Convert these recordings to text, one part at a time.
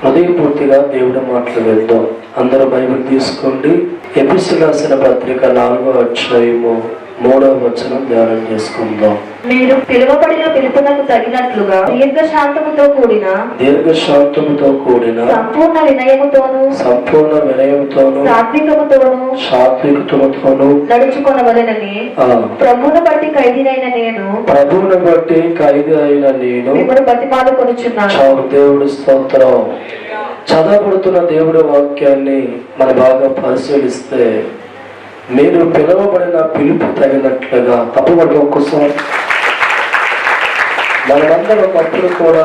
హృదయపూర్తిగా దేవుడి మాటలు విందాం. అందరూ బైబిల్ తీసుకోండి. ఎఫెసీయులకు రాసిన పత్రిక 4వ అధ్యాయము 3వ వచనం ధ్యానం చేసుకుందాం. మీరు పిలువబడిన పిలుపునకు తగినట్లుగా దీర్ఘశాంతముతో కూడిన సంపూర్ణ వినయముతోను సాత్వికముతోను నడుచుకొనవలెనని ప్రభువును బట్టి ఖైదీనైన నేను మిమ్మల్ని బతిమాలుకొనుచున్నాను. దేవుడి స్తోత్రం. చదవబడుతున్న దేవుడి వాక్యాన్ని మనం బాగా పరిశీలిస్తే, మీరు పిలువబడిన పిలుపు తగినట్లుగా తప్పబడి ఒక్కసారి మనమందరం ఒకప్పుడు కూడా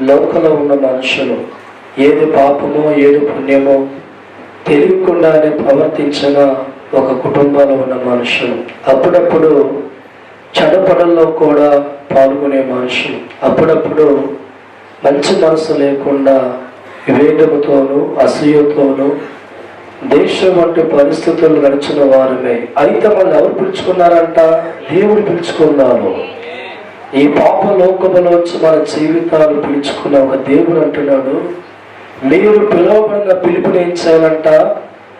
లోకంలో ఉన్న మనుషులు ఏది పాపమో ఏది పుణ్యమో తెలియకుండానే ప్రవర్తించగా ఒక కుటుంబంలో ఉన్న మనుషులు, అప్పుడప్పుడు చెడపడల్లో కూడా పాల్గొనే మనుషులు, అప్పుడప్పుడు మంచి మనసు లేకుండా వివేకముతోనూ అసూయతోనూ దేశం వంటి పరిస్థితులు నడిచిన వారమే. అయితే వాళ్ళు ఎవరు పిలుచుకున్నారంట? దేవుడు పిలుచుకున్నారు. ఈ పాప లోకములోంచి మన జీవితాలు పిలుచుకున్న ఒక దేవుడు అంటున్నాడు, మీరు పిలువబడిన పిలుపుని ఏం చేయాలంట?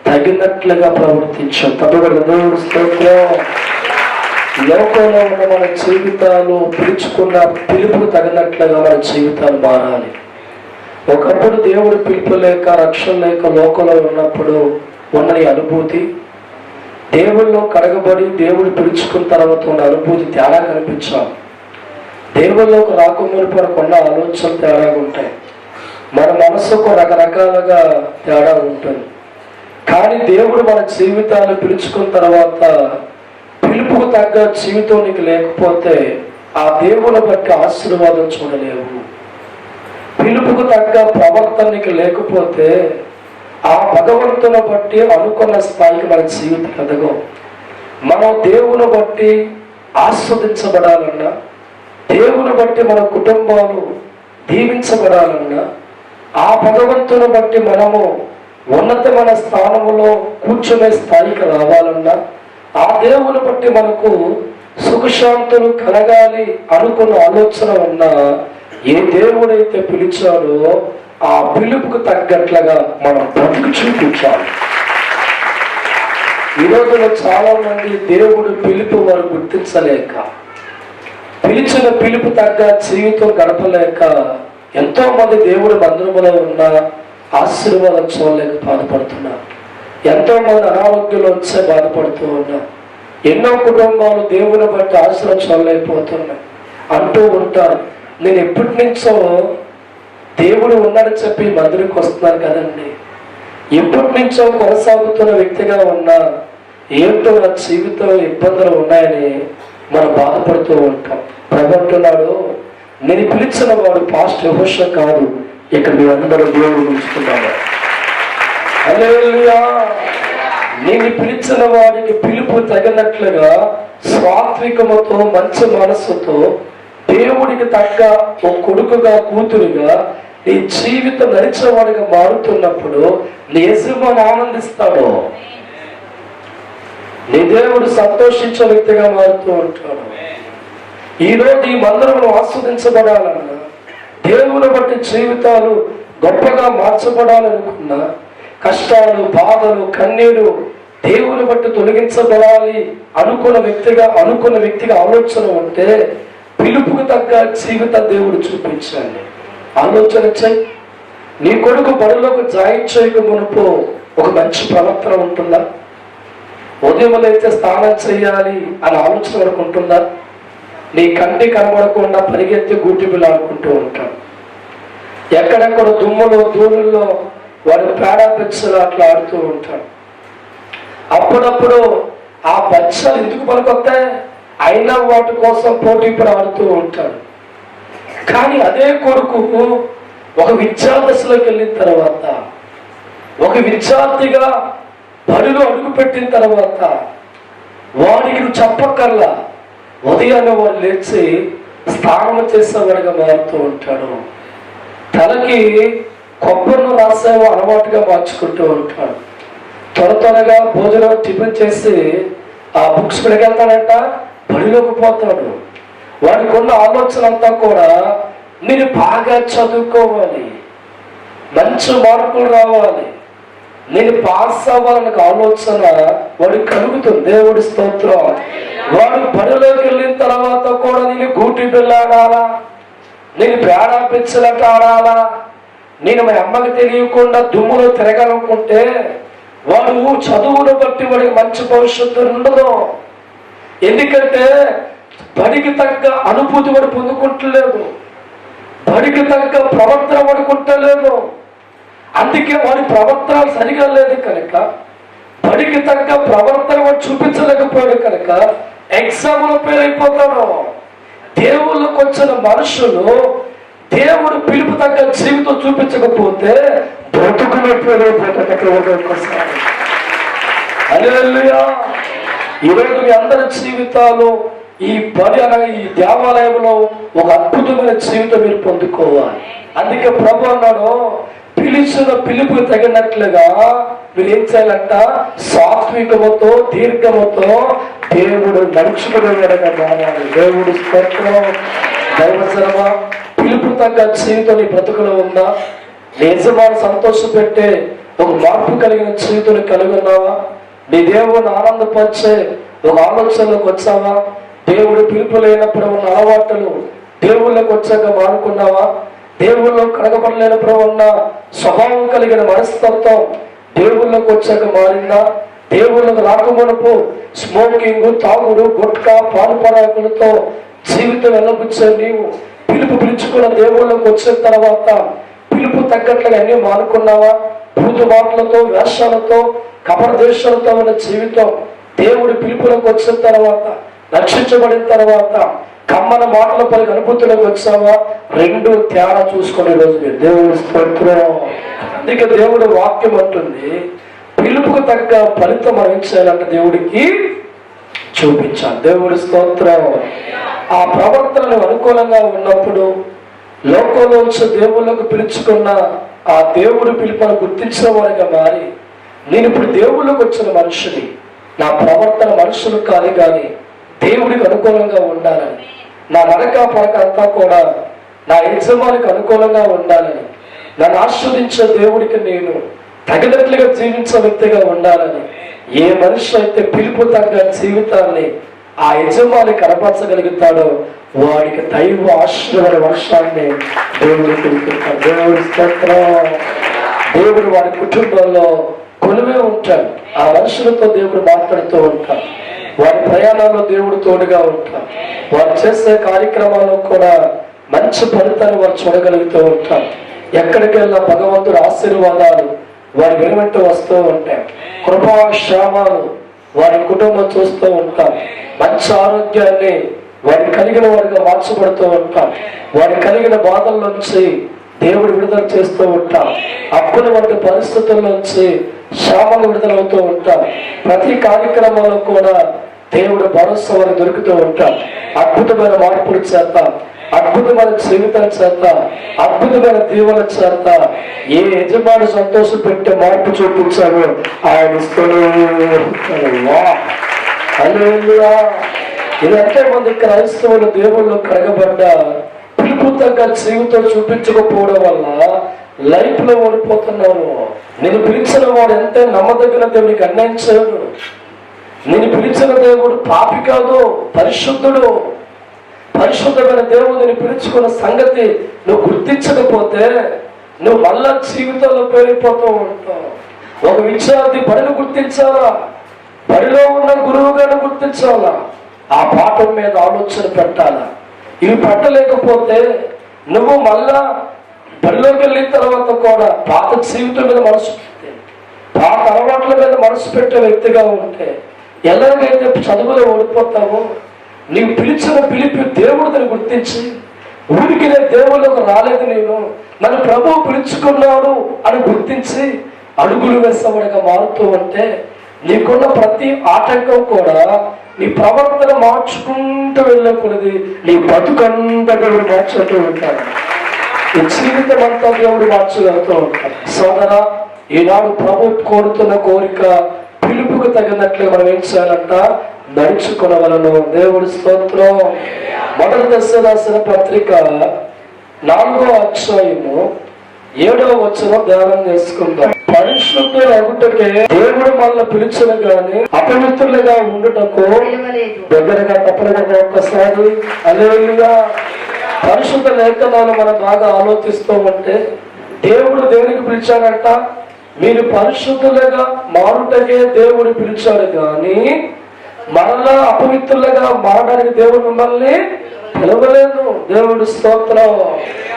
తగినట్లుగా ప్రవర్తించాం. తప్పబడిన దేవుడు స్తోత్రం. లోకంలో ఉన్న మన జీవితాలు పిలుచుకున్న పిలుపుకు తగినట్లుగా మన జీవితాలు మారాలి. ఒకప్పుడు దేవుడు పిలుపు లేక రక్షణ లేక లోకంలో ఉన్నప్పుడు ఉన్నది అనుభూతి, దేవుళ్ళు కడగబడి దేవుడు పిలుచుకున్న తర్వాత ఉన్న అనుభూతి తేడా కనిపించాలి. దేవుళ్ళకు రాకమునుపు కొన్న ఆలోచనలు తేడాగా ఉంటాయి, మన మనసుకు రకరకాలుగా తేడా ఉంటుంది. కానీ దేవుడు మన జీవితాలు పిలుచుకున్న తర్వాత పిలుపుకు తగ్గ జీవితం నీకు లేకపోతే ఆ దేవుని బట్టి ఆశీర్వాదం చూడలేవు. పిలుపుకు తగ్గ ప్రవర్తన నీకు లేకపోతే ఆ భగవంతుని బట్టి అనుకున్న స్థాయికి మన జీవితం ఎదగం. మనం దేవుని బట్టి ఆస్వాదించబడాలన్నా, దేవుని బట్టి మన కుటుంబాలు దీవించబడాలన్నా, ఆ భగవంతుని బట్టి మనము ఉన్నతమైన స్థానంలో కూర్చునే స్థాయికి రావాలన్నా, ఆ దేవుని బట్టి మనకు సుఖశాంతులు కలగాలి అనుకున్న ఆలోచన ఉన్నా, ఏ దేవుడైతే పిలిచాడో ఆ పిలుపుకు తగ్గట్లుగా మనం బ్రతుకు చూపించాలి. ఈ రోజున చాలా మంది దేవుడు పిలుపు వారు గుర్తించలేక, పిలిచిన పిలుపు తగ్గ జీవితం గడపలేక ఎంతో మంది దేవుడి మందిరములో ఉన్న ఆశీర్వాదం చూడలేక బాధపడుతున్నారు. ఎంతో మంది అనారోగ్యంలో వచ్చే బాధపడుతూ ఉన్నారు. ఎన్నో కుటుంబాలు దేవుని బట్టి ఆశీర్వాదం చూడలేకపోతున్నాయి. అంటూ ఉంటారు, నేను ఎప్పటి నుంచో దేవుడు ఉన్నాడని చెప్పి మందిరికి వస్తున్నాను కదండి, ఎప్పటి నుంచో కొనసాగుతున్న వ్యక్తిగా ఉన్నా ఏంటో నా జీవితం ఇబ్బందులు ఉన్నాయని మనం బాధపడుతూ ఉంటాం. ప్రభు అంటున్నాడు, నేను పిలిచిన వాడు పాస్టర్ యెహోషువ కాదు, ఇక్కడ మీ అందరూ దేవుడు ఉంచుకున్నాడు. హల్లెలూయా. నేను పిలిచిన వాడికి పిలుపు తగినట్లుగా సాత్వికముతో మంచి మనస్సుతో దేవుడికి తగ్గ ఓ కొడుకుగా కూతురుగా నీ జీవితం నడిచేవాడిగా మారుతున్నప్పుడు నీ యజమాని ఆనందిస్తాడు, నీ దేవుడు సంతోషించే వ్యక్తిగా మారుతూ ఉంటాడు. ఈరోజు ఈ మందిరంలో ఆస్వాదించబడాలన్నా, దేవుని బట్టి జీవితాలు గొప్పగా మార్చబడాలనుకున్నా, కష్టాలు బాధలు కన్నీరు దేవుని బట్టి తొలగించబడాలి అనుకున్న వ్యక్తిగా ఆలోచన ఉంటే పిలుపుకు తగ్గ జీవిత దేవుడు చూపించండి. ఆలోచన చెయ్యి. నీ కొడుకు బడిలోకి జాయిన్ చేయక మునుపు ఒక మంచి ప్రవర్తన ఉంటుందా? ఉదయం అయితే స్నానం చేయాలి అని ఆలోచన వరకు ఉంటుందా? నీ కంటి కనబడకుండా పరిగెత్తి గూటి బిల్లు ఆడుకుంటూ ఉంటాడు. ఎక్కడెక్కడ దుమ్ములో ధూళుల్లో వాడు పేడా పెచ్చలు అట్లా ఆడుతూ ఉంటాడు. అప్పుడప్పుడు ఆ బచ్చలు ఎందుకు పనికొస్తాయి? అయినా వాటి కోసం పోటీ ఆడుతూ ఉంటాడు. కానీ అదే కొడుకు ఒక విద్యార్థి దశలోకి వెళ్ళిన తర్వాత, ఒక విద్యార్థిగా బడిలో అడుగు పెట్టిన తర్వాత వాడికి నువ్వు చెప్పక్కర్లా, ఉదయాన్నే వాడు లేచి స్నానం చేసేవాడిగా మారుతూ ఉంటాడు. తలకి కొబ్బరిను రాసేవో అలవాటుగా మార్చుకుంటూ ఉంటాడు. త్వరగా భోజనం టిఫిన్ చేసి ఆ బుక్స్ పెడకెళ్తాడంట, బడిలోకి పోతాడు. వాడికి ఉన్న ఆలోచన అంతా కూడా నేను బాగా చదువుకోవాలి, మంచి మార్కులు రావాలి, నేను పాస్ అవ్వాలనే ఆలోచన వాడికి కలుగుతుంది. దేవుడి స్తోత్రం. వాడు బడిలోకి వెళ్ళిన తర్వాత కూడా నేను గూటి బిళ్ళ ఆడాలా, నేను పేడ పిచ్చలట ఆడాలా, నేను మా అమ్మకి తెలియకుండా దుమ్ములో తిరగాలనుకుంటే వాడు చదువును బట్టి వాడికి మంచి భవిష్యత్తు ఉండదు. ఎందుకంటే బడికి తగ్గ అనుభూతి వాడు పొందుకుంటలేదు, బడికి తగ్గ ప్రవర్తన వాడుకుంటలేదు. అందుకే వాడి ప్రవర్తన సరిగా లేదు కనుక, బడికి తగ్గ ప్రవర్తన వాడు చూపించలేకపోయాడు కనుక ఎగ్జామ్లో ఫెయిల్ అయిపోతాడు. దేవుళ్ళకు వచ్చిన మనుషులు దేవుడు పిలుపు తగ్గ జీవితం చూపించకపోతే బ్రతుకున్నట్టు ఒక్కొక్కసారి. హల్లెలూయా. ఈరోజు మీ అందరి జీవితాలు ఈ బడి అనగా ఈ దేవాలయంలో ఒక అద్భుతమైన జీవితం మీరు పొందుకోవాలి. అందుకే ప్రభు అన్నాడు, పిలిచిన పిలుపు తగినట్లుగా మీరు ఏం చేయాలంట, సాత్వికముతో దీర్ఘముతో దేవుడు నడుచుకునేవాడుగా మారాలి. దేవుడు స్తోత్రం. దైవజనమ, పిలుపు తగ్గ జీవితం నీ బ్రతుకులో ఉందా? నీ యజమాని సంతోషపెట్టే ఒక మార్పు కలిగిన జీవితం కలిగి ఉన్నావా? నీ దేవుని ఆనందపరిచే ఒక ఆలోచనలోకి వచ్చావా? దేవుడు పిలుపు లేనప్పుడు ఉన్న అలవాటులు దేవుళ్ళకి వచ్చాక మానుకున్నావా? దేవుళ్ళలో కడగబడలేనప్పుడు ఉన్న స్వభావం కలిగిన మనస్తత్వం దేవుళ్ళకి వచ్చాక మారిందా? దేవుళ్ళకు రాకమునుపు స్మోకింగ్, తాగుడు, గుట్కా, పాలు పరాకులతో జీవితం వెళ్ళబుచ్చే నీవు పిలుచుకున్న దేవుళ్ళకి వచ్చిన తర్వాత పిలుపు తగ్గట్లుగా అన్ని మానుకున్నావా? భూతు మాటలతో, వేషాలతో, కపరదేశాలతో ఉన్న జీవితం దేవుడి పిలుపులకు వచ్చిన తర్వాత, రక్షించబడిన తర్వాత కమ్మన మాటల పలికి అనుభూతులకు వచ్చావా? రెండు తేడా చూసుకునే రోజు దేవుడి స్తోత్రం. అందుకే దేవుడు వాక్యం అంటుంది, పిలుపుకు తగ్గ ఫలితం మనం ఏం చేయాలంటే దేవుడికి చూపించాలి. దేవుడి స్తోత్రం. ఆ ప్రవర్తనలు అనుకూలంగా ఉన్నప్పుడు లోకంలో వచ్చే దేవుళ్ళకు పిలుచుకున్న ఆ దేవుడి పిలుపును గుర్తించిన వారిగా మారి, నేను ఇప్పుడు దేవుళ్ళకు వచ్చిన మనుషుని, నా ప్రవర్తన మనుషులు కాదు కానీ దేవుడికి అనుకూలంగా ఉండాలని, నా నడక పడక అంతా కూడా నా యజమానికి అనుకూలంగా ఉండాలని, నన్ను ఆస్వాదించే దేవుడికి నేను తగినట్లుగా జీవించే వ్యక్తిగా ఉండాలని ఏ మనిషి అయితే పిలుపు తగ్గ జీవితాన్ని ఆ యజమాని కనపరచగలుగుతాడో వాడికి దైవ ఆశీర్వాద వర్షాన్ని దేవుడు తెలుపుతాడు. దేవుడి స్తోత్రం. దేవుడు వాడి కుటుంబంలో కొలువే ఉంటాడు. ఆ మనుషులతో దేవుడు మాట్లాడుతూ ఉంటాడు. వారి ప్రయాణాల్లో దేవుడు తోడుగా ఉంటాడు. వారు చేసే కార్యక్రమాల్లో కూడా మంచి ఫలితాన్ని వారు చూడగలుగుతూ ఉంటారు. ఎక్కడికి వెళ్ళినా భగవంతుడు ఆశీర్వాదాలు వారి వెనువెంట వస్తూ ఉంటాయి. కృపాక్షేమాలు వారి కుటుంబం చూస్తూ ఉంటాం. మంచి ఆరోగ్యాన్ని వారికి కలిగిన వారిగా మార్చబడుతూ ఉంటాం. వారికి కలిగిన బాధల నుంచి దేవుడు విడుదల చేస్తూ ఉంటాం. అప్పుల వంటి పరిస్థితుల నుంచి శ్రమలు విడుదలవుతూ ఉంటాం. ప్రతి కార్యక్రమంలో కూడా దేవుడు భరోసా వారికి దొరుకుతూ ఉంటాం. అద్భుతమైన మార్పుల చేత, అద్భుతమైన జీవితం చేత, అద్భుతమైన దీవెన చేత ఏ యజమాని సంతోషం పెట్టే మార్పు చూపించాడు ఆయన ఇస్తూనే. ఇదంటే మంది క్రైస్తవులు దేవుళ్ళు కడగబడ్డ పిలుపు తగ్గ జీవితం చూపించకపోవడం వల్ల లైఫ్ లో ఓడిపోతున్నారు. నేను పిలిచిన వాడు ఎంత నమ్మదగిన దేవుడికి అన్యాయం చేయడు. నేను పిలిచిన దేవుడు పాపి కాదు, పరిశుద్ధుడు. పరిశుద్ధమైన దేవుడిని పిలుచుకున్న సంగతి నువ్వు గుర్తించకపోతే నువ్వు మళ్ళా జీవితంలో పేరిపోతూ ఉంటావు. ఒక విద్యార్థి బడిని గుర్తించాలా, బడిలో ఉన్న గురువు గారిని గుర్తించాలా, ఆ పాఠం మీద ఆలోచన పెట్టాలా. ఇవి పెట్టలేకపోతే నువ్వు మళ్ళా బడిలోకి వెళ్ళిన తర్వాత కూడా పాత జీవితం మీద మనసు పెడితే, పాత అలవాట్ల మీద మనసు పెట్టే వ్యక్తిగా ఉంటే ఎలాగైతే చదువులో ఓడిపోతావో, నీవు పిలిచిన పిలిపి దేవుడిని గుర్తించి ఊరికి నేను దేవుళ్ళకు రాలేదు, నేను నన్ను ప్రభువు పిలుచుకున్నాడు అని గుర్తించి అడుగులు వేసేవాడిగా మారుతూ ఉంటే నీకున్న ప్రతి ఆటంకం కూడా నీ ప్రవర్తన మార్చుకుంటూ వెళ్ళకూడదు. నీ బతుకంతా దేవుడు మార్చుకుంటూ ఉంటాడు. నీ జీవితం అంతా దేవుడు మార్చగలుగుతూ ఉంటాడు. సోదరా, ఈనాడు ప్రభు కోరుతున్న కోరిక పిలుపుకు తగినట్లు మనం ఏం చేయాలంట, నడుచుకునవలను. దేవుడి స్తోత్రం. మొదటి దశ రాసిన పత్రిక 4వ అధ్యాయము 7వ వచనం ధ్యానం చేసుకుందాం. పరిశుద్ధులు అగుటకే దేవుడు మనల్ని పిలుచును గాని అపవిత్రులుగా ఉండుటకు పిలవలేదు. దగ్గరగా తప్పకుండా ఒక్కసారి హల్లెలూయా. పరిశుద్ధ లేఖనాలు మనం బాగా ఆలోచిస్తూ ఉంటే దేవుడు దేనికి పిలిచాడంట? మీరు పరిశుద్ధులుగా మారుటకే దేవుడు పిలిచాడు కానీ మరలా అపవిత్రులుగా మారడానికి దేవుడు మిమ్మల్ని పిలవలేదు. దేవుడు స్తోత్రం.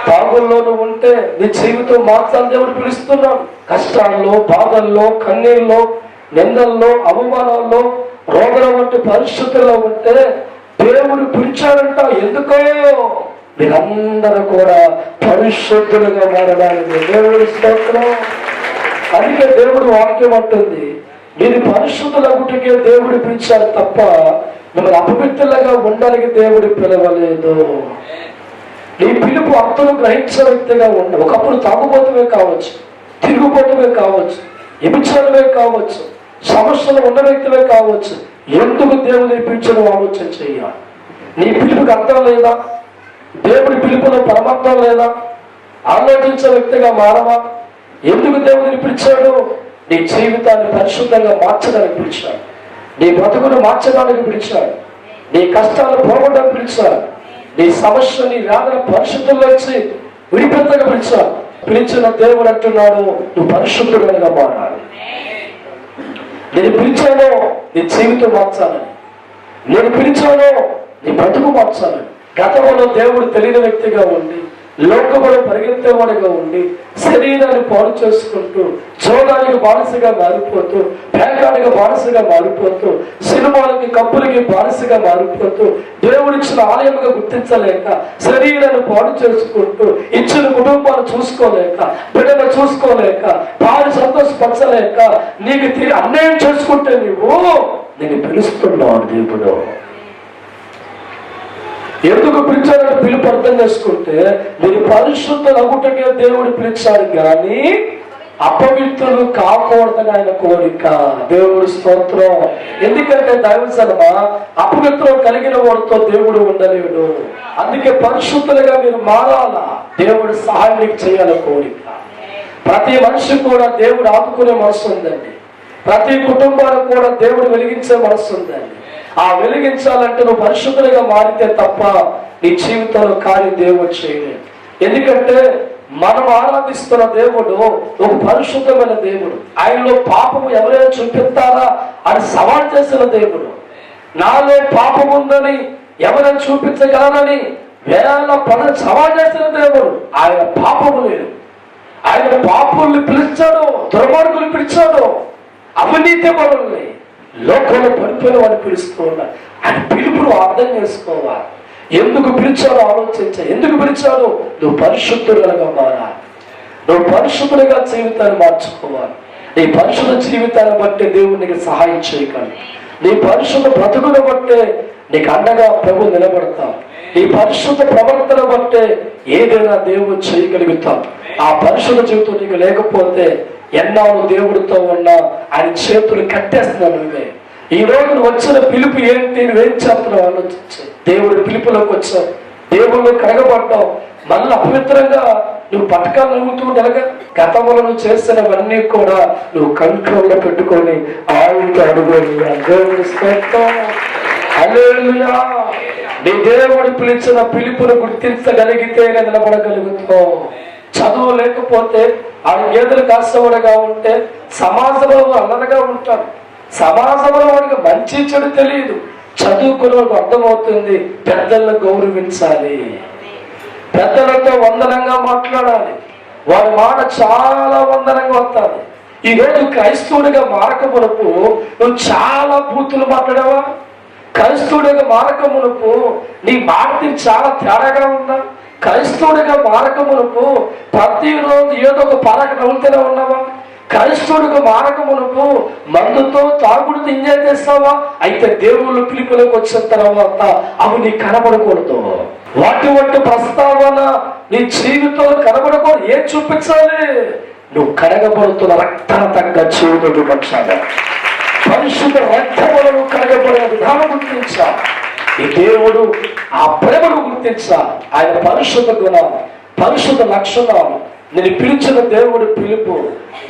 బాగుల్లోనూ ఉంటే నీ జీవితం మార్చాలని దేవుడు పిలుస్తున్నాడు. కష్టాల్లో, బాధల్లో, కన్నీళ్ళలో, నిందల్లో, అవమానాల్లో, రోగల వంటి పరిస్థితుల్లో ఉంటే దేవుడు పిలిచాడంట. ఎందుకో మీరందరూ కూడా పరిశుద్ధులుగా మారడానికి. దేవుడు స్తోత్రం. అందుకే దేవుడు వాక్యం అంటుంది, మీరు పరిశుద్ధులగుటకే దేవుడు పిలిచారు తప్ప మిమ్మల్ని అపవిత్రులుగా ఉండడానికి దేవుడు పిలవలేదు. నీ పిలుపు అర్థను గ్రహించే వ్యక్తిగా ఉండ. ఒకప్పుడు తాగుబోతువే కావచ్చు, తిరుగుబోతువే కావచ్చు, విభిచారమే కావచ్చు, సమస్యలు ఉన్న వ్యక్తివే కావచ్చు. ఎందుకు దేవుడిని పిలిచిన ఆలోచన చెయ్యాలి. నీ పిలుపుకి అర్థం లేదా? దేవుడి పిలుపులో పరమార్థం లేదా? ఆలోచించే వ్యక్తిగా మారవా? ఎందుకు దేవుడిని పిలిచాడు? నీ జీవితాన్ని పరిశుద్ధంగా మార్చడానికి పిలిచాడు. నీ బ్రతుకును మార్చడానికి పిలిచాడు. నీ కష్టాలు పోగొట్టడానికి పిలిచాడు. నీ సమస్య, నీ వేదన పరిశుద్ధంలో వచ్చి విడిపెత్తగా పిలిచాడు. పిలిచిన దేవుడు అంటున్నాడు, నువ్వు పరిశుద్ధుడుగా మారాలి. నేను పిలిచాను నీ జీవితం మార్చాలని, నేను పిలిచాను నీ బ్రతుకు మార్చాలని. గతంలో దేవుడు తెలియని వ్యక్తిగా ఉండి, లోకములో పరిగెత్తేవాడిగా ఉండి, శరీరాన్ని పాడు చేసుకుంటూ, జోదానికి బానిసగా మారిపోతూ, పేకానికి బానిసగా మారిపోతూ, సినిమాలకి కప్పులకి బానిసగా మారిపోతూ, దేవుడిచ్చిన ఆలయముగా గుర్తించలేక, శరీరాన్ని పాడు చేసుకుంటూ, ఇచ్చిన కుటుంబాన్ని చూసుకోలేక, బిడ్డను చూసుకోలేక, పాడు సంతోషపరచలేక, నీకు అన్యాయం చేసుకుంటే నేను పిలుస్తున్నాడు దేవుడు. ఎందుకు పిలిచాడని పిలుపు అర్థం చేసుకుంటే, మీరు పరిశుద్ధులు అగుటకే దేవుడు పిలిచాడు కానీ అపవిత్రులు కాకూడదని ఆయన కోరిక. దేవుడు స్తోత్రం. ఎందుకంటే దైవజనమ అపవిత్రం కలిగిన వాడితో దేవుడు ఉండలేడు. అందుకే పరిశుద్ధులుగా మీరు మారాలా, దేవుడు సహాయం మీకు చేయాలని కోరిక. ప్రతి మనిషి కూడా దేవుడు ఆదుకునే మనసు ఉందండి. ప్రతి కుటుంబానికి కూడా దేవుడు వెలిగించే మనసు ఉందండి. ఆ వెలిగించాలంటే నువ్వు పరిశుద్ధులుగా మారితే తప్ప నీ జీవితంలో కార్యం దేవుడు చేయలేదు. ఎందుకంటే మనం ఆరాధిస్తున్న దేవుడు ఒక పరిశుద్ధమైన దేవుడు. ఆయనలో పాపము ఎవరైనా చూపిస్తారా అని సవాల్ చేసిన దేవుడు. నాలో పాపం ఉందని ఎవరైనా చూపించగలనని వేల పనులు సవాల్ చేసిన దేవుడు. ఆయన పాపము లేదు. ఆయన పాపుల్ని పిలిచాడు, దుర్మార్గులు పిలిచాడు, అవినీతి పనుల్ని, లోకంలో పడిపోయిన వాడిని పిలుస్తూ ఉన్నారు. ఆయన పిలుపును అర్థం చేసుకోవాలి. ఎందుకు పిలిచాడో ఆలోచించా. ఎందుకు పిలిచాడో? నువ్వు పరిశుద్ధులుగా మారాలి. నువ్వు పరిశుద్ధులుగా జీవితాన్ని మార్చుకోవాలి. నీ పరిశుద్ధ జీవితాన్ని బట్టే దేవుడు నీకు సహాయం చేయగలడు. నీ పరిశుద్ధ బ్రతుకును బట్టే నీకు అండగా ప్రభు నిలబడతావు. నీ పరిశుద్ధ ప్రవర్తన బట్టే ఏదైనా దేవుడు చేయగలుగుతావు. ఆ పరిశుద్ధ జీవితం నీకు లేకపోతే ఎన్నాళ్ళు దేవుడితో ఉన్నా ఆయన చేతులు కట్టేస్తున్నావు. నువ్వే ఈ రోజు వచ్చిన పిలుపు ఏంటి, నువ్వేం చేస్తున్నావు ఆలోచించు. దేవుడి పిలుపులోకి వచ్చావు, దేవుళ్ళు కడగబడ్డావు. మళ్ళీ అపవిత్రంగా నువ్వు పథకాలు నవ్వుతూ ఉండగా గతంలో నువ్వు చేసినవన్నీ కూడా నువ్వు కంట్రోల్లో పెట్టుకొని ఆవుకి అడుగు. హల్లెలూయా. నీ దేవుడు పిలిచిన పిలుపును గుర్తించగలిగితేనే నిలబడగలుగుతావు. చదువు లేకపోతే ఆడు గేదెలు కాసేవాడుగా ఉంటే సమాజంలో అల్లరిగా ఉంటాడు. సమాజంలో వాడికి మంచి చెడు తెలియదు. చదువుకునే వాడికి అర్థమవుతుంది, పెద్దలను గౌరవించాలి, పెద్దలతో వందనంగా మాట్లాడాలి, వాడి మాట చాలా వందనంగా వస్తుంది. ఈరోజు క్రైస్తవుడిగా మారక మునుపు నువ్వు చాలా బూతులు మాట్లాడావా? క్రైస్తవుడిగా మారక మునుపు నీ మాట చాలా తేడాగా ఉందా? క్రైస్తవుడిగా మారక మునుపు ప్రతిరోజు ఏదో ఒక పలక నవ్వుతూనే ఉన్నావా? క్రైస్తవుడిగా మారక మునుపు మందుతో తాగుడుతో ఎంజాయ్ చేస్తావా? అయితే దేవుళ్ళు పిలుపులోకి వచ్చిన తర్వాత అవి నీ కనబడకూడదు. వాటి ప్రస్తావన నీ జీవితంలో కనబడకూడదు. ఏం చూపించాలి? నువ్వు కడగబడుతున్న రక్తాన్ని తగ్గ జీవితం పక్షాలు పరిశుద్ధ రక్తములను కడగబడిన విధానం గుర్తించాలి. ఈ దేవుడు ఆ ప్రేమను గుర్తించాలి. ఆయన పరిశుద్ధ గుణాలు, పరిశుద్ధ లక్షణాలు, నేను పిలిచిన దేవుడి పిలుపు,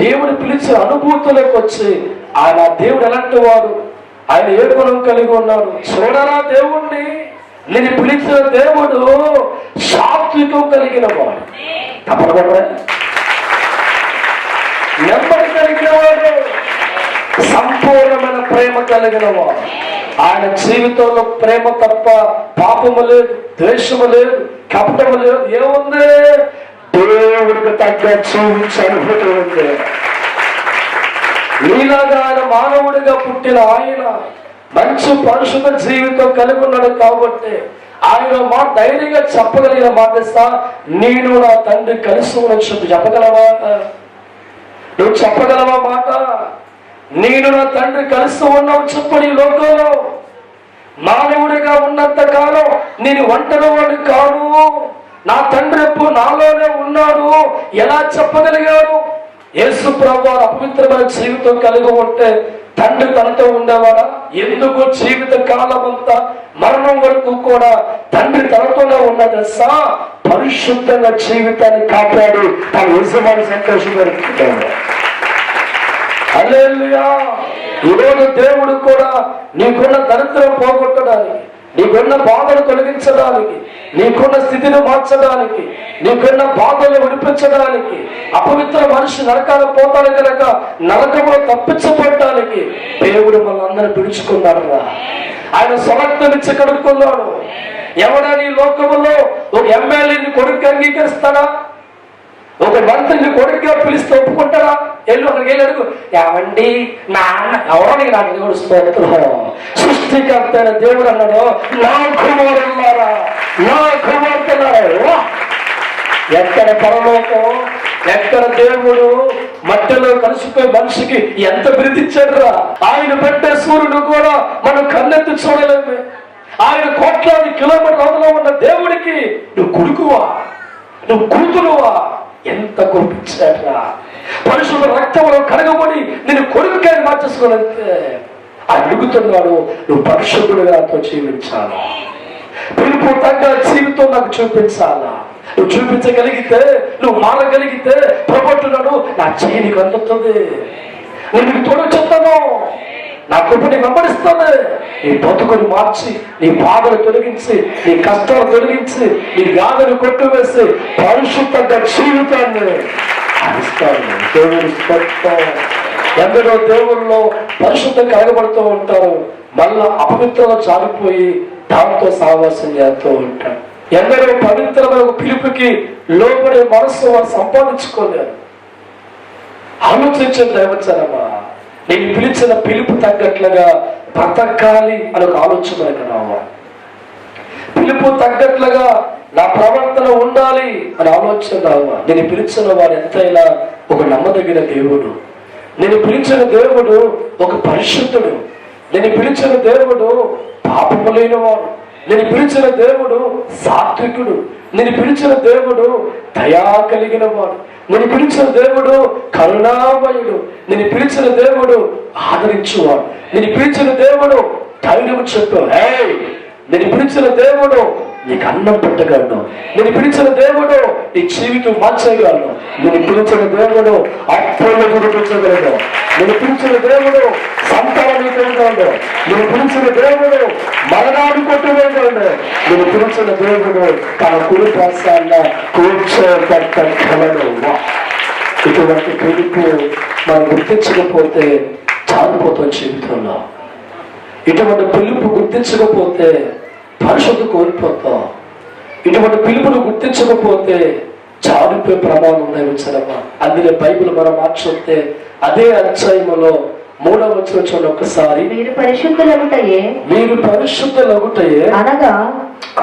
దేవుడు పిలిచిన అనుభూతులకు వచ్చి ఆయన దేవుడు ఎలాంటి వాడు, ఆయన ఏ గుణం కలిగి ఉన్నాడు చూడరా దేవుణ్ణి. నేను పిలిచిన దేవుడు సాత్వికం కలిగిన వాడు, తప్పకుండా నెమ్మది కలిగిన వాడు, సంపూర్ణమైన ప్రేమ కలిగిన వాడు. ఆయన జీవితంలో ప్రేమ తప్ప పాపము లేదు, ద్వేషము లేదు, కపటము లేదు. ఏముంది? దేవుడికి తగ్గ జీవించే అనుభూతి ఉంది. నీలాగా ఆయన మానవుడిగా పుట్టిన ఆయన మంచి పరిశుద్ధ జీవితం కలిగి ఉన్నాడు కాబట్టి ఆయన మాట ధైర్యంగా చెప్పగలిగిన మాట ఇస్తా, నేను నా తండ్రి కలిసి ఉన్నట్టు చెప్పగలవా? నువ్వు చెప్పగలవా మాట? నేను నా తండ్రి కలిసి ఉన్నావు చెప్పు. నీ లోకంలో మానవుడిగా ఉన్నంత కాలం నేను ఒంటరి వాడిని కాను, నా తండ్రి ఎప్పుడు నాలోనే ఉన్నాడు ఎలా చెప్పగలిగాడు? యేసు ప్రభువు అపవిత్రమైన జీవితం కలిగి ఉంటే తండ్రి తనతో ఉండేవాడా? ఎందుకు జీవిత కాలం అంతా మరణం వరకు కూడా తండ్రి తనతోనే ఉన్నది. పరిశుద్ధంగా జీవితాన్ని కాపాడి తన యజమాని సంతోషపడుతున్నాడు. హల్లెలూయా. ఈరోజు దేవుడు కూడా నీకున్న దరిద్రం పోగొట్టడానికి, నీకున్న బాధలు తొలగించడానికి, నీకున్న స్థితిని మార్చడానికి, నీకున్న బాధలు విడిపించడానికి, అపవిత్ర మనిషి నరకాలు పోతాడు కనుక నరకంలో తప్పించబడటానికి దేవుడు మనందరూ పిలుచుకున్నాడు. ఆయన స్వరక్తమిచ్చి కడుక్కున్నాడు. ఎవడా నీ లోకములో ఒక ఎమ్మెల్యేని కొడుకు అంగీకరిస్తాడా? ఒక మంత్రిని కొడుకుగా పిలిస్తే ఒప్పుకుంటారా? ఎల్లు అక్కడికి వెళ్ళి అడుగు, ఏమండి నాన్న ఎవరికి నాకు దేవుడు స్తోత్రం. సృష్టికర్త దేవుడు అన్నాడు, నా కుమారులారా, నా కుమార్తెలారా. ఎక్కడ పరలోకం, ఎక్కడ దేవుడు మట్టిలో కలిసిపోయి మనిషికి ఎంత బ్రతిచ్చాడురా. ఆయన పెట్టే సూర్యుడు కూడా మనం కన్నెత్తి చూడలేము. ఆయన కోట్లాది కిలోమీటర్ల అవతల ఉన్న దేవుడికి నువ్వు కొడుకువా, నువ్వు కూతురువా, ఎంత గొప్పించాడ్రా. పరిశుద్ధ రక్తంలో కడగబడి నేను కొడుకుగా మార్చేసుకోవాలంటే అడుగుతున్నాడు, నువ్వు పరిశుద్ధుడుగా నాతో జీవించాలా, పిలుపు తగ్గ జీవితం నాకు చూపించాలా. నువ్వు చూపించగలిగితే, నువ్వు మారగలిగితే ప్రభుత్వం నా చెయ్యి నీకు అందుతుంది, నేను నీకు తోడు చెప్తాను, నా కృప నీ వెంబడిస్తుంది. నీ బతుకుని మార్చి, నీ బాధలు తొలగించి, నీ కష్టాలు తొలగించి, నీ వ్యాధులు కొట్టువేసి పరిశుద్ధంగా జీవితాన్ని అందిస్తాను. దేవుడి స్తోత్రం. ఎందరో దేవుల్లో పరిశుద్ధం కలగబడుతూ ఉంటారు, మళ్ళా అపవిత్రంగా జారిపోయి దాంతో సావాసం చేస్తూ ఉంటారు. ఎందరో పవిత్రమైన పిలుపుకి లోబడే మనస్సు వారు సంపాదించుకోలేరు. ఆలోచించే దైవచనమా, నేను పిలిచిన పిలుపు తగ్గట్లుగా బ్రతకాలి అని ఒక ఆలోచన రావాలి. పిలుపు తగ్గట్లుగా నా ప్రవర్తన ఉండాలి అని ఆలోచన రావాలి. నేను పిలిచిన వాడు ఎంతైనా ఒక నమ్మదగిన దేవుడు, నేను పిలిచిన దేవుడు ఒక పరిశుద్ధుడు, నేను పిలిచిన దేవుడు పాపము లేనివాడు, నేను పిలిచిన దేవుడు సాత్వికుడు, నేను పిలిచిన దేవుడు దయా కలిగిన వాడు, నేను పిలిచిన దేవుడు కరుణామయుడు, నేను పిలిచిన దేవుడు ఆదరించువాడు, నేను పిలిచిన దేవుడు ధైర్యం చెప్పు. నేను పిలిచిన దేవుడు నీకు అన్నం పెట్టగలను, నేను పిలిచిన దేవుడు నీ జీవితం మార్చగలను, నేను పిలిచిన దేవుడు అప్పులు గురిపించగలను, నేను పిలిచిన దేవుడు సంతానం ఇవ్వగలను, నేను పిలిచిన దేవుడు మరణాన్ని కొట్టువేయగలను, నేను పిలిచిన దేవుడు తన కుడి పాశాన్న కూర్చోబెట్టగలను. ఇటువంటి పిలుపు మనం గుర్తించకపోతే చాలిపోతాం జీవితంలో. ఇటువంటి పిలుపు గుర్తించకపోతే పరిశుద్ధి కోల్పోతాం. ఇటువంటి పిలుపును గుర్తించకపోతే చాలిపోయే ప్రమాదం ఉందని. అందుకే బైబిల్ మనం మార్చుకుంటే అదే అధ్యాయములో 3వ వచనం చూడండి ఒక్కసారి. మీరు పరిశుద్ధులగుటయే, మీరు పరిశుద్ధులగుటయే అనగా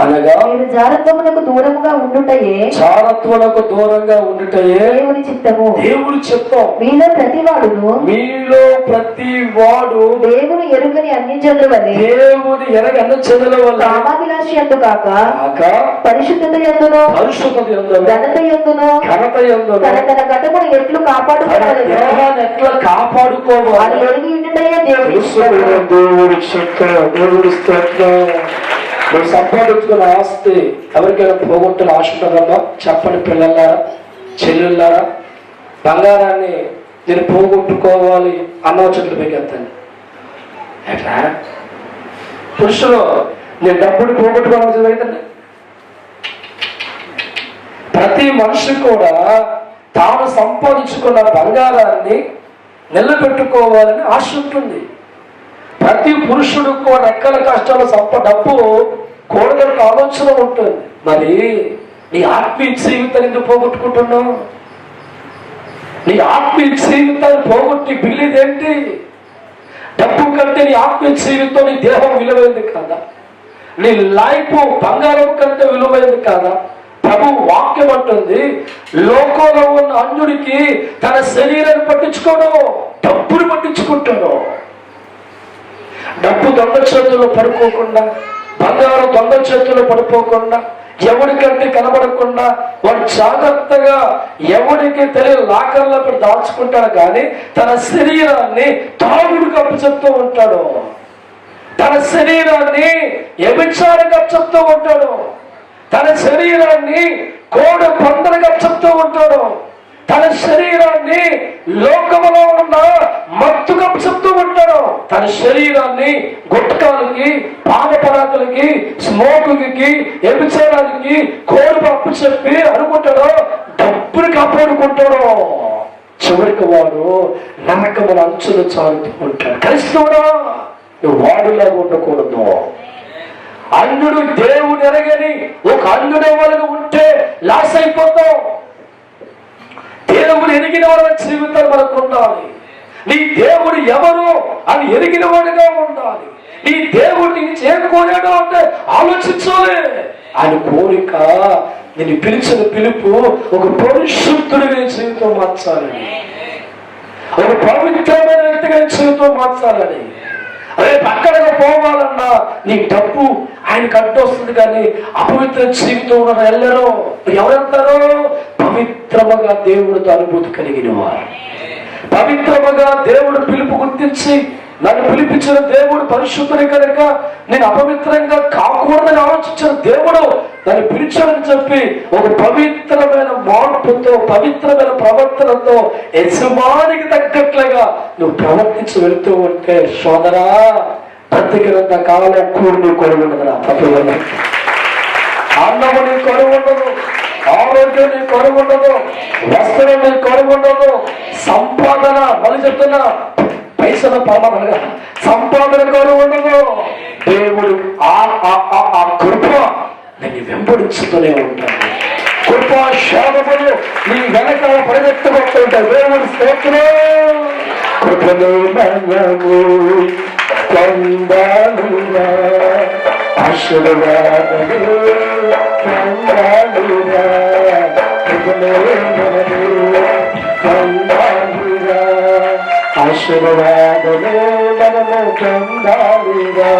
అనగా మీరు జారత్వములకు దూరముగా ఉండుటయే, జారత్వములకు దూరంగా ఉండుటయే దేవుని చిత్తము. దేవుడి చిత్తం. మీలో ప్రతివాడును దేవుని ఎరుగని అన్ని జనుల వలె, దేవుని ఎరగని అన్ని జనుల వలె కామాభిలాష యందు కాక పరిశుద్ధత యందును ఘనత యందును తన తన ఘటమును ఎట్లు కాపాడుకోవాలి, ఎట్లా కాపాడుకోవాలి ఎరిగి ఉండుటయే దేవుని దేవుడి చిత్తం. దేవుడి స్తోత్రం. నువ్వు సంపాదించుకున్న ఆస్తి ఎవరికైనా పోగొట్టిన ఆశ ఉంటుందమ్మా? చెప్పండి పిల్లలారా. చెల్లెళ్ళారా, బంగారాన్ని నేను పోగొట్టుకోవాలి అన్నవచనలు పెగెత్తండి. ఎట్లా పురుషులు నేను డబ్బుని పోగొట్టుకోవాల్సింది అయితే ప్రతి మనిషి కూడా తాను సంపాదించుకున్న బంగారాన్ని నిలబెట్టుకోవాలని ఆశ ఉంటుంది. ప్రతి పురుషుడు కూడా రెక్కల కష్టాలు డబ్బు కూడదలకు ఆలోచన ఉంటుంది. మరి నీ ఆత్మీయ జీవితాన్ని ఎందుకు పోగొట్టుకుంటున్నావు? నీ ఆత్మీయ జీవితాన్ని పోగొట్టి మిగిలిదేంటి? డబ్బు కంటే నీ ఆత్మీయ జీవితం, నీ దేహం విలువైంది కాదా? నీ లైఫ్ బంగారం కంటే విలువైంది కాదా? ప్రభు వాక్యం అంటుంది, లోకంలో ఉన్న అన్యుడికి తన శరీరాన్ని పట్టించుకోడు, డబ్బును పట్టించుకుంటాడు. డబ్బు దొంగ చేతుల్లో పడుకోకుండా, బంగారం దొంగ చేతుల్లో పడిపోకుండా, ఎవరికంటే కనబడకుండా వాడు జాగ్రత్తగా ఎవరికి తెలియని లాకర్లో పెట్టి దాచుకుంటాడు. కానీ తన శరీరాన్ని తాగుడుకు అప్పచెప్తూ ఉంటాడు, తన శరీరాన్ని వ్యభిచారికి అప్పచెప్తూ ఉంటాడు, తన శరీరాన్ని కోడి పందలకు అప్పచెప్తూ ఉంటాడు, తన శరీరాన్ని లోకములో ఉన్న మత్తుకు అప్పచెప్తూ ఉంటాడు, తన శరీరాన్ని గుట్కాలకి, పానపరాకులకి, స్మోకుకి, వ్యభిచారానికి, కోడి అప్పు చెప్పి అనుకుంటాడు, డబ్బుని కాపాడుకుంటాడు. చివరికి వాడు నరకముల అంచులు చాలుతూ ఉంటాడు. క్రైస్తవుడా, నువ్వు వాడిలా ఉండకూడదు. అన్యుడు దేవుడు ఎరగని ఒక అన్యుడు వాళ్ళకు ఉంటే లాస్ అయిపోతావు. దేవుడు ఎరిగిన వాళ్ళ జీవితం మనకు ఉండాలి. నీ దేవుడు ఎవరు అని ఎరిగిన వాడిగా ఉండాలి. నీ దేవుడిని చేరుకోలేడు అంటే ఆలోచించాలి. ఆయన కోరిక నేను పిలిచిన పిలుపు ఒక పరిశుద్ధుడిగా జీవితం మార్చాలని, ఒక పవిత్రమైన వ్యక్తిగా జీవితం మార్చాలని. అదే పక్కనగా పోవాలన్నా నీ డబ్బు ఆయనకు అడ్డొస్తుంది. కానీ అపవిత్ర జీవితంలో వెళ్ళరు. ఎవరెళ్తారో పవిత్రముగా దేవుడితో అనుభూతి కలిగిన వారు, పవిత్రముగా దేవుడు పిలుపు గుర్తించి నన్ను పిలిపించిన దేవుడు పరిశుద్ధుని కనుక నేను అపవిత్రంగా కాకూడదని ఆలోచించిన దేవుడు నన్ను పిలిచాడని చెప్పి ఒక పవిత్రమైన మార్పుతో, పవిత్రమైన ప్రవర్తనతో యజమానికి తగ్గట్లుగా నువ్వు ప్రవర్తించి వెళ్తూ ఉంటే సోదరా, బ్రతికినంత కాలం కూడి నీ కొరకు ఉండదురా. తప్పకుండా అన్నము నీ కొరకు ఉండదు, ఆరోగ్యం నీ కొరకు ఉండదు, వస్త్రం నీ కొరకు ఉండదు, సంపాదన మళ్ళీ చెప్తున్నా పైసల పరమగా సంపాదన కొరకు ఉండదు. దేవుడు ఆ కృప నేను వెంబడించుతూనే ఉంటాను. కృపా శాపములు నీ వెనకాల పరిగెత్తుకుంటుంటాయి. దేవుడు స్తోత్రం. కృపను మనము పొందాలుగా, ఆశీర్వాదములు పొందాలుగా, కృపను మనము పొందాలుగా, ఆశీర్వాదములు మనము పొందాలుగా.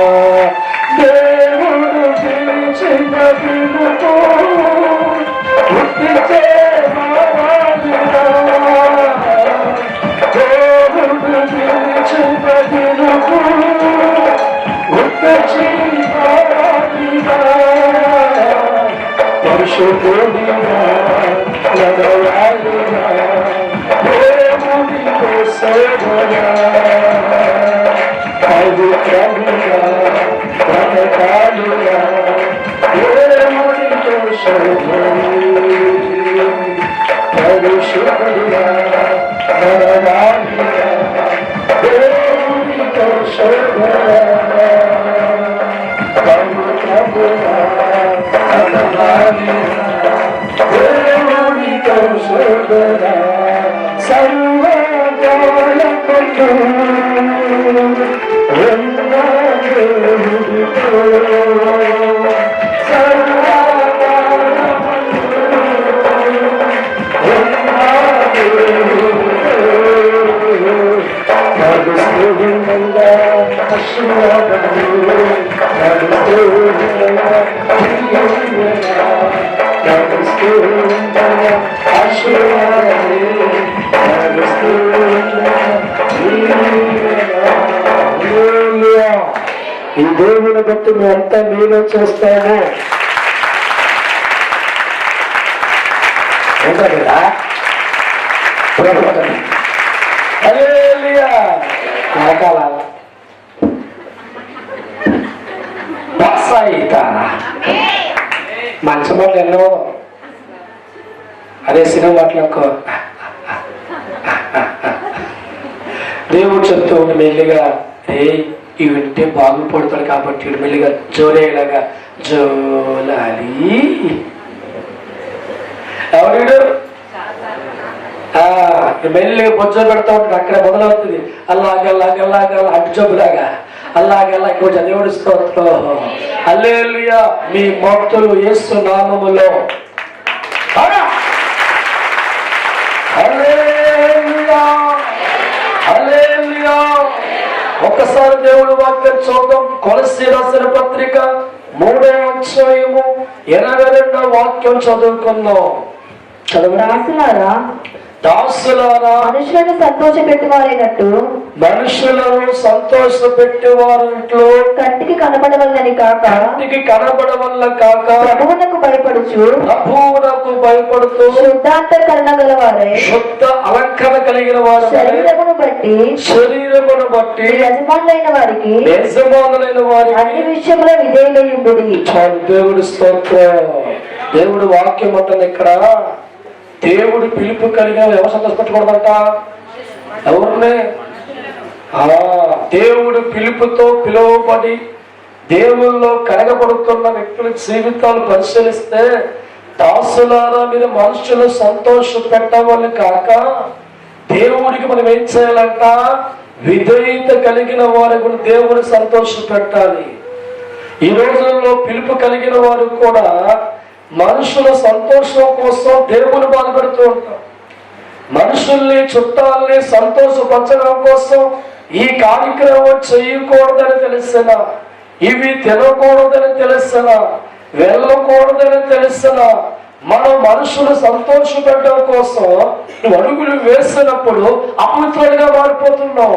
దేవుడు పిలిచిన పిలుపు గుర్తించే మావాలుగా, దేవుడు పిలిచిన పిలుపు గుర్తించి మావాలుగా, పరిశుద్ధుడిగా నడవాలిగా, దేవుడితో సేవగా, పవిత్రముగా బ్రతకాలిగా, దేవుడితో సేవగా, పరిశుద్ధుడిగా నడవాలిగా, దేవుడితో సేవగా, పవిత్రముగా బ్రతకాలిగా, దేవుడితో సేవగా, సర్వకాలములు ఉన్న దేవుడితో, సర్వకాలములు ఉన్న దేవుడితో, నడుస్తూ ఉండగా ఆశీర్వాదములు, నడుస్తూ ఉండగా దీవెనలు, నడుస్తూ ఉండగా ఆశీర్వాదములు, నడుస్తూ ఉండగా దీవెనలు. ఈ దేవుని బట్టి మేమంతా మీలో చూస్తాము. ఏంటా హల్లెలూయా. నరకాల బసాయితారా మంచి మాటలు ఎన్నో, అదే సినిమా మాటలకు దేవుడు చెప్తూ ఉండి మెల్లిగా ఇవి వింటే బాగుపడతాడు కాబట్టి ఇవి మెల్లిగా జోరేలాగా జోలాలి. ఎవరు మెల్లిగా బొజ్జ పెడతా ఉంటాడు, అక్కడ మొదలవుతుంది అల్లాగల్లాగల్లాగల్లా అటు జబ్బులాగా అల్లాగల్లా కొంచెం దేవుడి స్తోత్రం. హల్లెలూయా. మీ భక్తులు యేసు నామములో హల్లెలూయా హల్లెలూయా. ఒక్కసారి దేవుడి వాక్యం చూద్దాం. కొలస్సీ రాసిన పత్రిక 3వ అధ్యాయము 82వ వాక్యం చదువుకుందాం. దాసులారా దాసులారా మనుషులను సంతోష పెట్టువారైనట్టు మనుషులను సంతోష పెట్టేవారిలో కంటికి కనపడవల్లని కాక కంటికి కనబడవల్ల కాక ప్రభువునకు భయపడుతూ శుద్ధాంతకరణ గలవారై శుద్ధ అలంకరణ కలిగిన వారు శరీరమును బట్టి యజమానులైన వారికి అన్ని విషయంలో విధేయులయుండుడి. దేవుడి స్తోత్రం. దేవుడు వాక్యం అంటుంది ఇక్కడ, దేవుడు పిలుపు కలిగిన ఎవరు సంతోషపెట్టకూడదంట? ఎవరినే? దేవుడు పిలుపుతో పిలువబడి దేవుల్లో కరగబడుతున్న వ్యక్తుల జీవితాలు పరిశీలిస్తే, దాసులారా మీరు మనుషులు సంతోష పెట్టవాళ్ళు కాక దేవుడికి మనం ఏం చేయాలంట? విధేయత కలిగిన వారి కూడా దేవుడు సంతోష పెట్టాలి. ఈ రోజుల్లో పిలుపు కలిగిన వారు కూడా మనుషుల సంతోషం కోసం దేవుని బాధపడుతూ ఉంటాం. మనుషుల్ని చుట్టాలని సంతోషపరచడం కోసం ఈ కార్యక్రమం చేయకూడదని తెలిసినా, ఇవి తినకూడదని తెలిసినా, వెళ్ళకూడదని తెలిసినా, మనం మనుషులు సంతోషపెట్టడం కోసం అడుగులు వేసినప్పుడు అపవిత్రులుగా మారిపోతున్నాం.